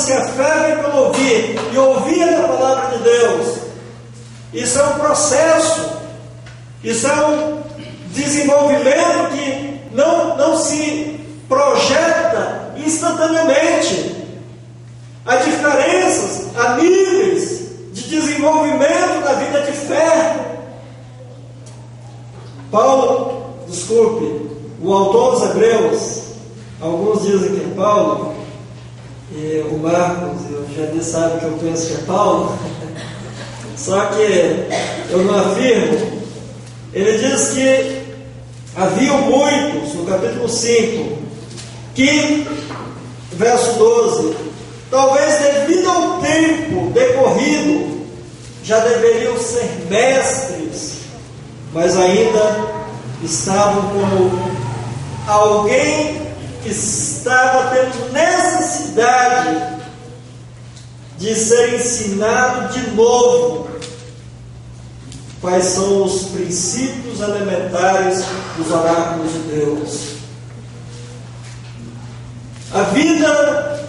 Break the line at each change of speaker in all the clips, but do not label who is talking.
que a fé vem pelo ouvir, e ouvir a palavra de Deus. Isso é um processo, isso é um desenvolvimento que não se projeta instantaneamente. Há diferenças, há níveis de desenvolvimento da vida de fé. O autor dos Hebreus, alguns dizem que é Paulo, e o Marcos, eu já sabe que eu penso que é Paulo, só que eu não afirmo. Ele diz que havia muitos, no capítulo 5, que, verso 12, talvez devido ao tempo decorrido, já deveriam ser mestres, mas ainda estavam como alguém que estava tendo necessidade de ser ensinado de novo quais são os princípios elementares dos oráculos de Deus. A vida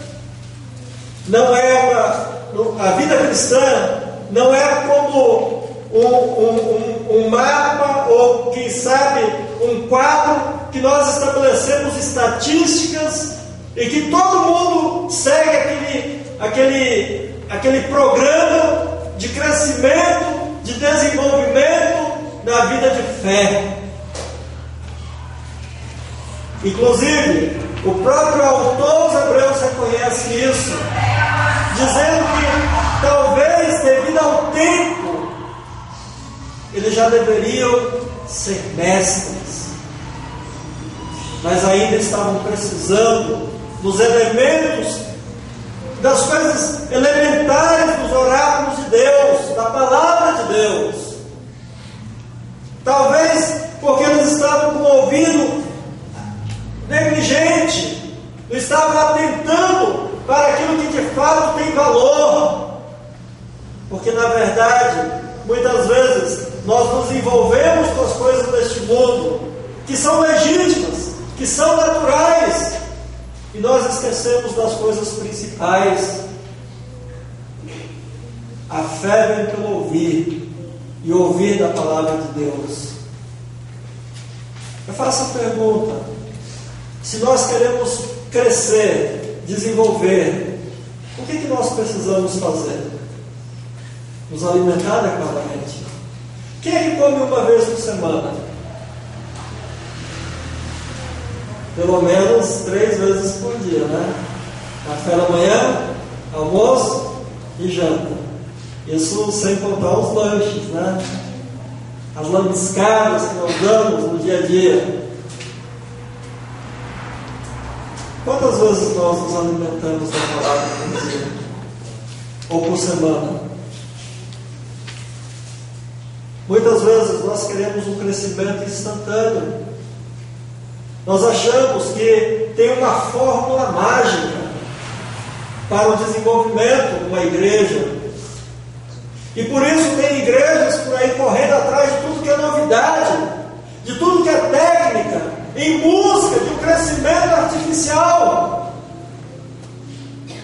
cristã não é como um mapa, ou quem sabe um quadro que nós estabelecemos estatísticas e que todo mundo segue aquele programa de crescimento, de desenvolvimento na vida de fé. Inclusive, o próprio autor dos Hebreus reconhece isso, dizendo que talvez, devido ao tempo, eles já deveriam ser mestres, mas ainda estavam precisando dos elementos, das coisas elementares dos oráculos de Deus, da palavra de Deus. Talvez porque eles estavam com o ouvido negligente, não estavam atentando para aquilo que de fato tem valor, porque na verdade, muitas vezes, nós nos envolvemos com as coisas deste mundo, que são legítimas, que são naturais, e nós esquecemos das coisas principais. A fé vem pelo ouvir, e ouvir da palavra de Deus. Eu faço a pergunta: se nós queremos crescer, desenvolver, o que nós precisamos fazer? Nos alimentar adequadamente. Quem é que come uma vez por semana? Pelo menos 3 vezes por dia, né? Café da manhã, almoço e janta. Isso sem contar os lanches, né? As lambiscadas que nós damos no dia a dia. Quantas vezes nós nos alimentamos da palavra por dia? Ou por semana? Muitas vezes nós queremos um crescimento instantâneo. Nós achamos que tem uma fórmula mágica para o desenvolvimento de uma igreja. E por isso tem igrejas por aí correndo atrás de tudo que é novidade, de tudo que é técnica, em busca de um crescimento artificial.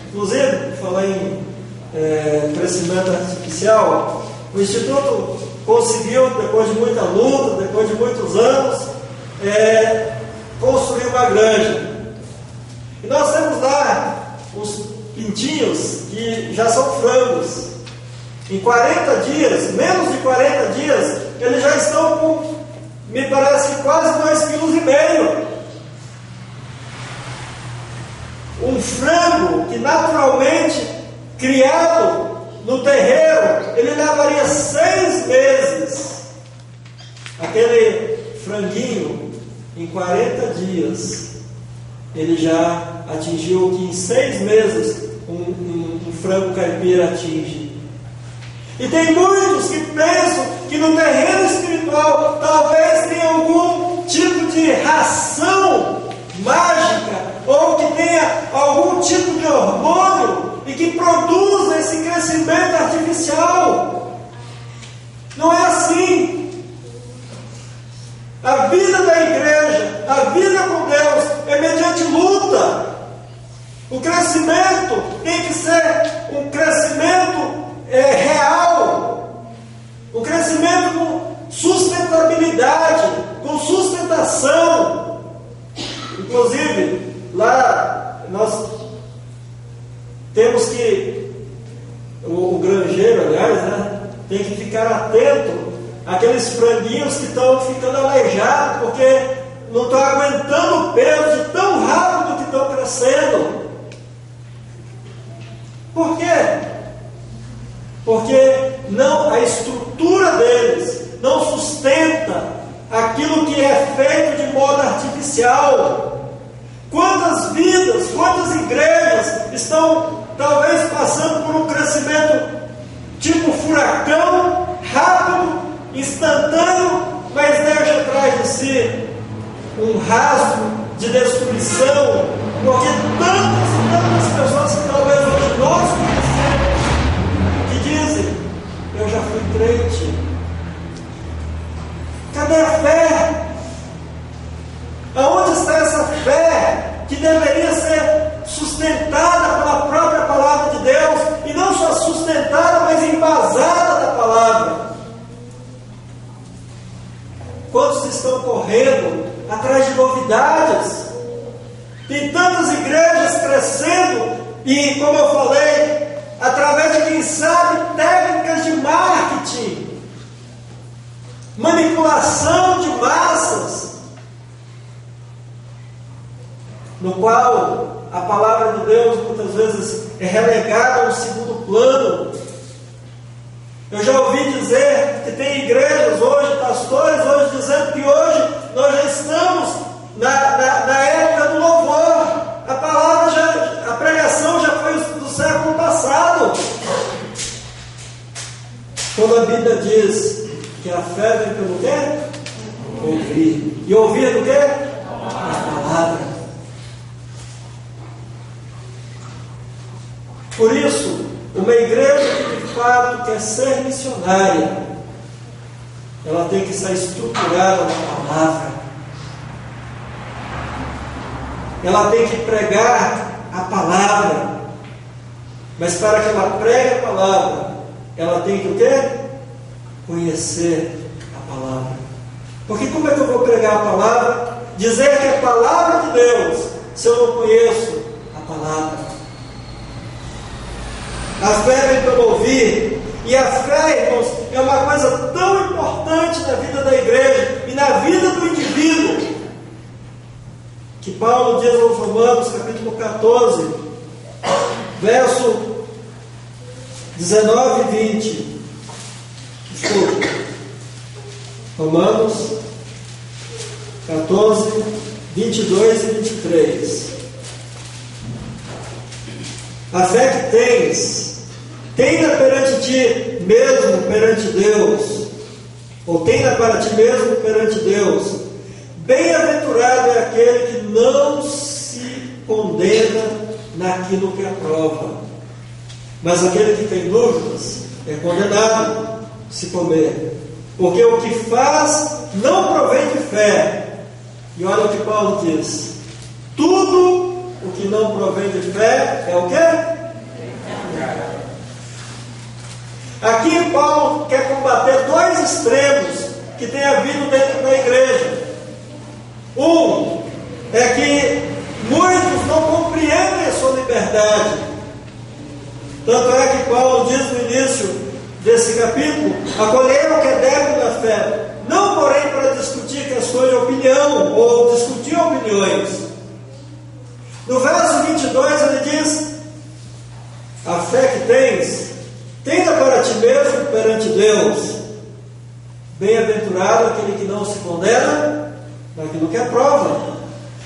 Inclusive, falar em crescimento artificial, o Instituto conseguiu, depois de muita luta, depois de muitos anos, construir uma granja. E nós temos lá os pintinhos que já são frangos. Em 40 dias, menos de 40 dias, eles já estão com, me parece, quase 2,5 kg. Um frango que naturalmente criado no terreiro, ele levaria 6 meses. Aquele franguinho, em 40 dias, ele já atingiu o que em 6 meses um frango caipira atinge. E tem muitos que pensam que no terreno espiritual talvez tenha algum tipo de ração mágica, ou que tenha algum tipo de hormônio e que produza esse crescimento artificial. Não é assim. A vida da igreja, a vida com Deus, é mediante luta. O crescimento tem que temos que, o granjeiro, aliás, né, tem que ficar atento àqueles franguinhos que estão ficando aleijados, porque não estão aguentando o peso de tão rápido que estão crescendo. Por quê? Porque a estrutura deles não sustenta aquilo que é feito de modo artificial. Quantas vidas, quantas igrejas estão talvez passando por um crescimento tipo furacão, rápido, instantâneo, mas deixa atrás de si um rastro de destruição, porque tantas pessoas que talvez hoje nós conhecemos, que dizem: eu já fui crente. Cadê a fé? Aonde está essa fé que deveria ser sustentada pela própria palavra de Deus, e não só sustentada, mas embasada da palavra? Quantos estão correndo atrás de novidades? Tem tantas igrejas crescendo, e como eu falei, através de, quem sabe, técnicas de marketing, manipulação de massas, no qual a palavra de Deus muitas vezes é relegada a um segundo plano. Eu já ouvi dizer que tem igrejas hoje, pastores hoje, dizendo que hoje nós já estamos na época do louvor. A palavra a pregação já foi do século passado. Quando a Bíblia diz que a fé vem pelo quê? Ouvir. E ouvir do quê? A palavra. Por isso, uma igreja que de fato quer ser missionária, ela tem que estar estruturada na palavra. Ela tem que pregar a palavra. Mas para que ela pregue a palavra, ela tem que o quê? Conhecer a palavra. Porque como é que eu vou pregar a palavra? Dizer que é a palavra de Deus, se eu não conheço a palavra? A fé vem pelo ouvir. E a fé, irmãos, é uma coisa tão importante na vida da igreja e na vida do indivíduo, que Paulo diz aos Romanos, capítulo 14, verso 19 e 20. Escuta. Romanos 14, 22 e 23. A fé que tens, tenha perante ti mesmo perante Deus, ou tenha para ti mesmo perante Deus. Bem-aventurado é aquele que não se condena naquilo que aprova, mas aquele que tem dúvidas é condenado se comer, porque o que faz não provém de fé. E olha o que Paulo diz: tudo o que não provém de fé é o quê? Aqui Paulo quer combater dois extremos que tem havido dentro da igreja. Um é que muitos não compreendem a sua liberdade. Tanto é que Paulo diz no início desse capítulo: acolheram o que é débil na fé, não porém para discutir questões de opinião ou discutir opiniões. No verso 22 ele diz: a fé que tens, tenha para ti mesmo perante Deus. Bem-aventurado aquele que não se condena naquilo que aprova.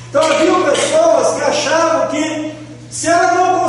Então havia pessoas que achavam que se ela não